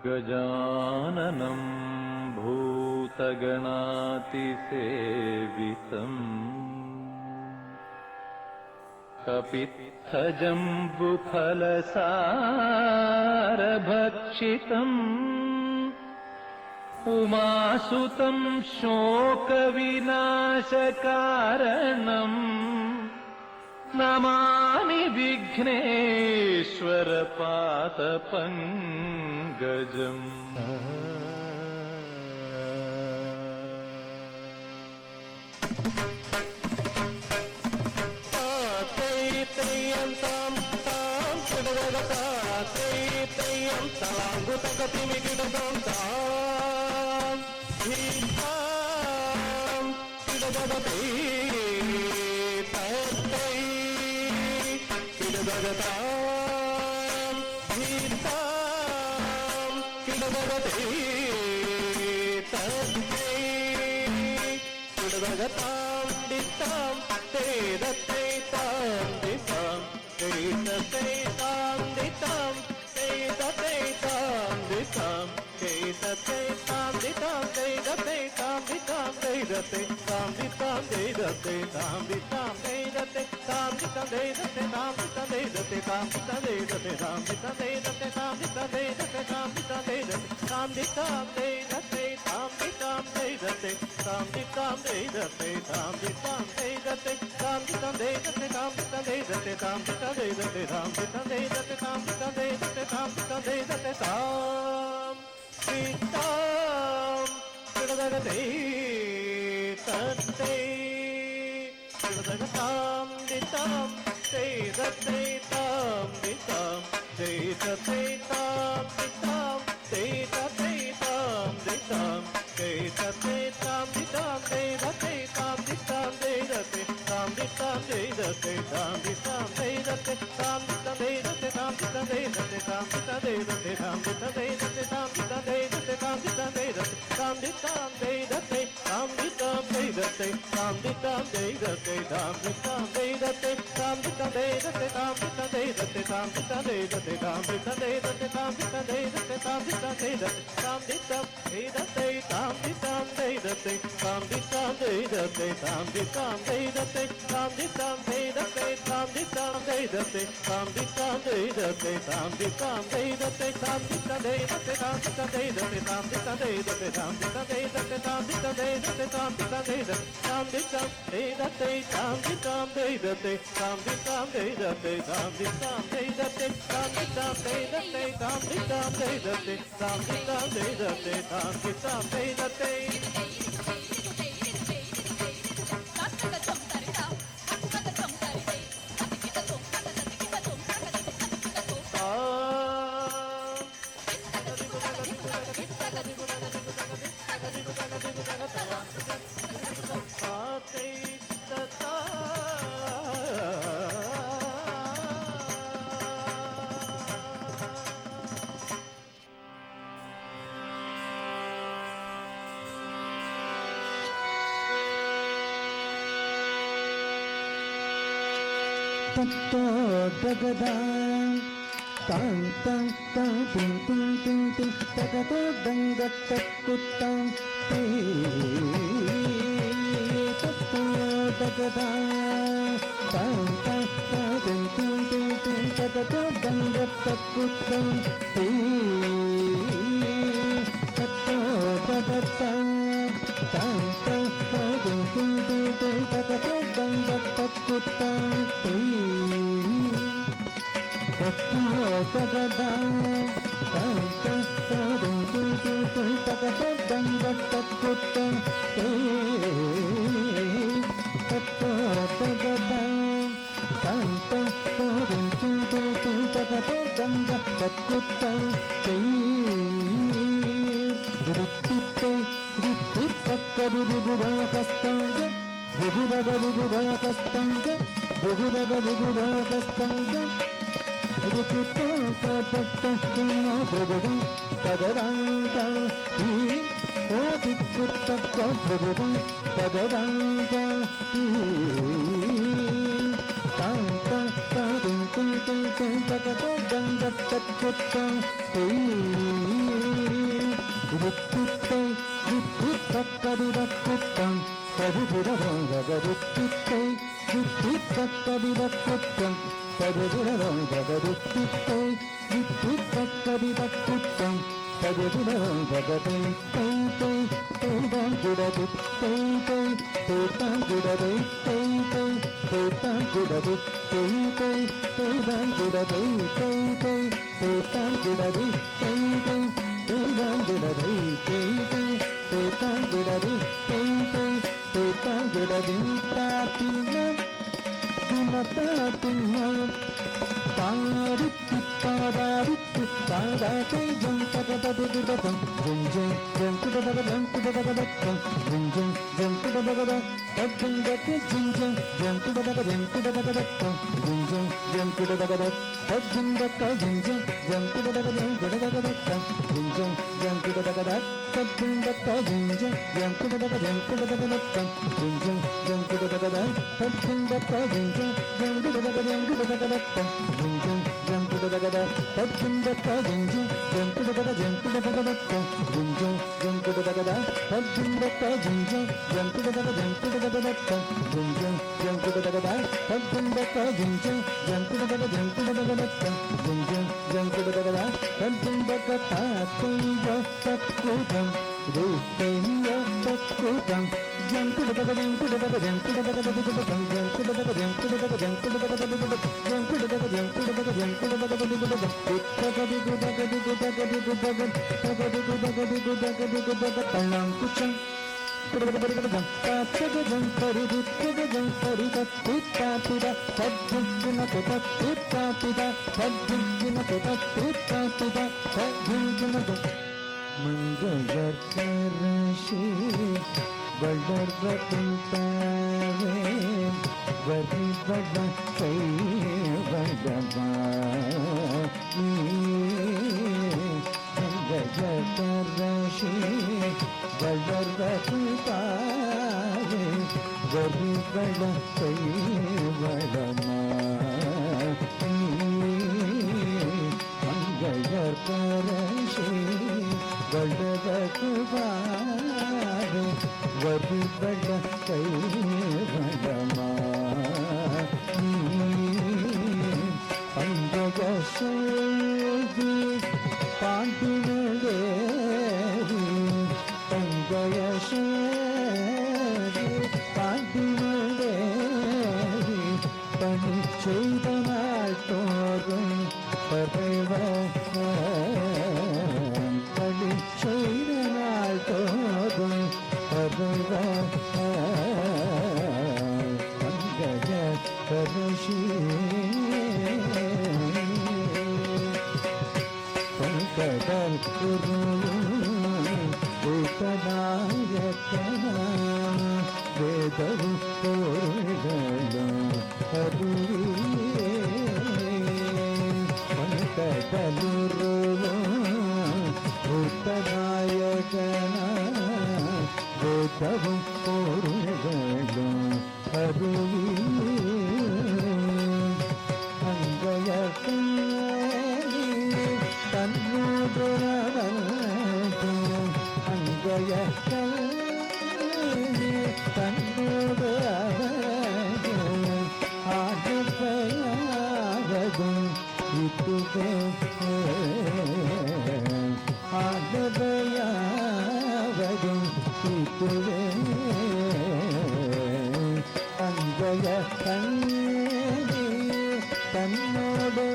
गजाननं भूतगणातिसेवितम् कपित्थजम्बुफलसारभक्षितम् उमासुतं शोकविनाशकारणम् नमामि विघ्नेश्वरपादपङ्कजम्। ருத்தித்தை ருத்தி தக்கதிரக்குத்தம் தருதிரவங்கருத்தித்தை ருத்தி தக்கதிரக்குத்தம் தருதிரவங்கருத்தித்தை ருத்தி தக்கதிரக்குத்தம் தருதிரவங்கதை தை தை தைதாங்குடது தை தை தைதாங்குடதை தை தை தைதாங்குடது தை தை தைதாங்குடதை தை தை தைதாங்குடது தை தை தைதாங்குடதை தை தை தைதாங்குடது தை தை தைதாங்குடதின் தாத்தினம் குணத்தாத்தினம் தாரித்து தாரித்து தாராதை ஜந்தகததிதம் ஜெஞ்சம் ஜந்தகததம் ஜந்தகததம் ஜெஞ்சம் ஜந்தகததம் தஜ்ஜங்கதி ஜெஞ்சம் ஜந்தகததம் ஜந்தகததம் ஜெஞ்சம் ஜந்தகததம் தஜ்ஜங்கத ஜெஞ்சம் ஜந்தகததம் ஜந்தகததம் ஜெஞ்சம் ஜந்தகததம் தஜ்ஜங்கத ஜெஞ்சம் ஜந்தகததம் ஜந்தகததம் ஜெஞ்சம் ஜந்தகததம் தஜ்ஜங்கத ஜெஞ்சம் ஜந்தகததம் ஜந்தகததம் ஜெஞ்சம் ஜந்தகததம் தஜ்ஜங்கத ஜெஞ்சம் ஜந்தகததம் ஜந்தகததம் ஜெஞ்சம் ஜந்தகததம் தஜ்ஜங்கத ஜெஞ்சம் ஜந்தகததம் ஜந்தகததம் ஜெஞ்சம் ஜந்தகததம் தஜ்ஜங்கத ஜெஞ்சம் ஜந்தகததம் ஜந்தகததம் ஜெஞ்சம் ஜந்தகததம் தஜ்ஜங்கத தாத்தைய தக்குதம் ரூபேய தக்குதம் ஜந்தகததம் ஜந்தகதம் ஜந்தகததம் ஜந்தகததம் மங்களர்கரஷி வளர்வதுண்டாவே வரிவள கைவளமா மங்களர்கரஷி வளர்வதுண்டாவே வரிவள கைவளமா மங்களர்கரஷி வளர்வதுண்டாவே வரிவள கைவளமா பங்கஜ சேவி பாண்டினேரி பங்கஜ சேவி பாண்டினேரி பணி செய்த நாள் தோறும் பறைவ பணி செய்த நாள் தோறும் பறைவ பங்கஜ கரஷி பங்கடல் உத்தநாயக்கனா வேதவும் பொருள்களும் அறிவே பங்கடலுருவும் உத்தநாயக்கனா வேதவும் பொருள்களும் அறிவே அங்கயக்கனி தன்னோடுரவன் அங்கயக்கனி தன்னோடுரவன் ஆடுபயாவதும் இதுவே ஆடுபயாவதும் இதுவே அங்கயக்கனி தன்னோடு